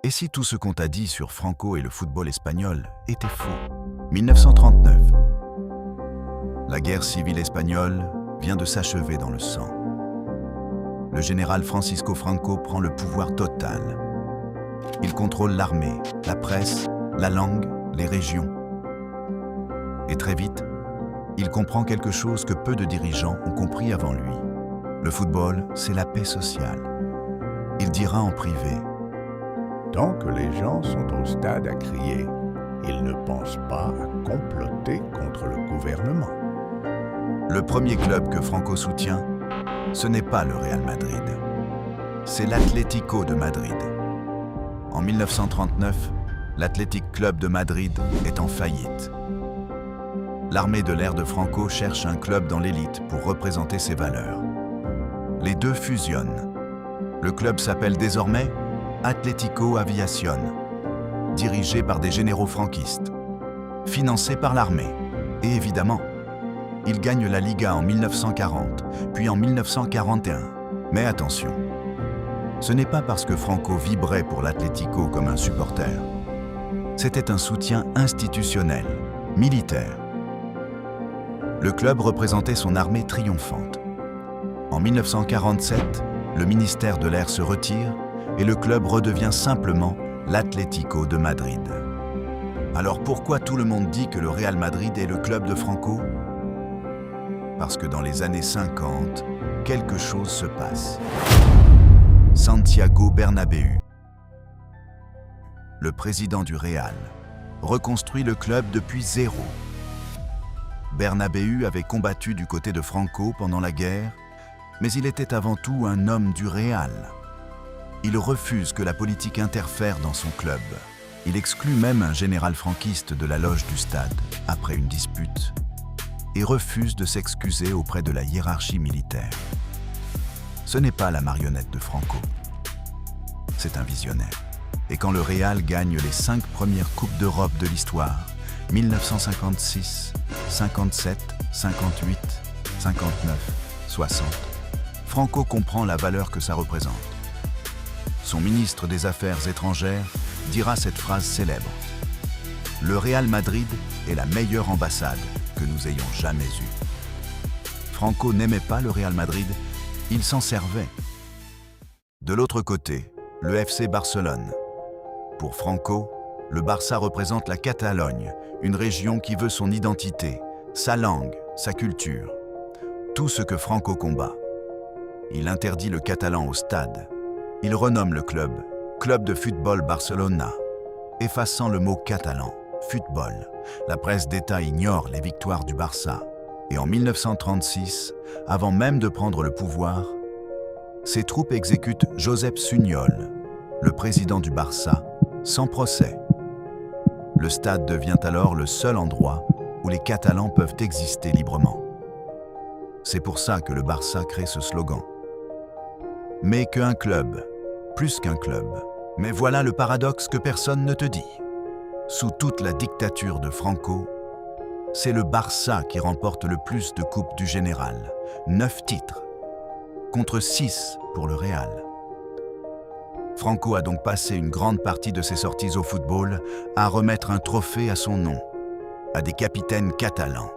Et si tout ce qu'on t'a dit sur Franco et le football espagnol était faux? 1939. La guerre civile espagnole vient de s'achever dans le sang. Le général Francisco Franco prend le pouvoir total. Il contrôle l'armée, la presse, la langue, les régions. Et très vite, il comprend quelque chose que peu de dirigeants ont compris avant lui. Le football, c'est la paix sociale. Il dira en privé: tant que les gens sont au stade à crier, ils ne pensent pas à comploter contre le gouvernement. Le premier club que Franco soutient, ce n'est pas le Real Madrid. C'est l'Atlético de Madrid. En 1939, l'Athletic Club de Madrid est en faillite. L'armée de l'air de Franco cherche un club dans l'élite pour représenter ses valeurs. Les deux fusionnent. Le club s'appelle désormais Atlético Aviación, dirigé par des généraux franquistes, financé par l'armée. Et évidemment, il gagne la Liga en 1940, puis en 1941. Mais attention, ce n'est pas parce que Franco vibrait pour l'Atlético comme un supporter. C'était un soutien institutionnel, militaire. Le club représentait son armée triomphante. En 1947, le ministère de l'Air se retire et le club redevient simplement l'Atlético de Madrid. Alors pourquoi tout le monde dit que le Real Madrid est le club de Franco? Parce que dans les années 50, quelque chose se passe. Santiago Bernabéu, le président du Real, reconstruit le club depuis zéro. Bernabéu avait combattu du côté de Franco pendant la guerre, mais il était avant tout un homme du Real. Il refuse que la politique interfère dans son club. Il exclut même un général franquiste de la loge du stade après une dispute et refuse de s'excuser auprès de la hiérarchie militaire. Ce n'est pas la marionnette de Franco. C'est un visionnaire. Et quand le Real gagne les 5 premières Coupes d'Europe de l'histoire, 1956, 57, 58, 59, 60, Franco comprend la valeur que ça représente. Son ministre des Affaires étrangères dira cette phrase célèbre: « Le Real Madrid est la meilleure ambassade que nous ayons jamais eue. » Franco n'aimait pas le Real Madrid, il s'en servait. De l'autre côté, le FC Barcelone. Pour Franco, le Barça représente la Catalogne, une région qui veut son identité, sa langue, sa culture. Tout ce que Franco combat. Il interdit le catalan au stade. Il renomme le club Club de Football Barcelona, effaçant le mot catalan, football. La presse d'État ignore les victoires du Barça. Et en 1936, avant même de prendre le pouvoir, ses troupes exécutent Josep Sunyol, le président du Barça, sans procès. Le stade devient alors le seul endroit où les Catalans peuvent exister librement. C'est pour ça que le Barça crée ce slogan. Mais qu'un club, plus qu'un club. Mais voilà le paradoxe que personne ne te dit. Sous toute la dictature de Franco, c'est le Barça qui remporte le plus de coupes du général, 9 titres, contre 6 pour le Real. Franco a donc passé une grande partie de ses sorties au football à remettre un trophée à son nom, à des capitaines catalans.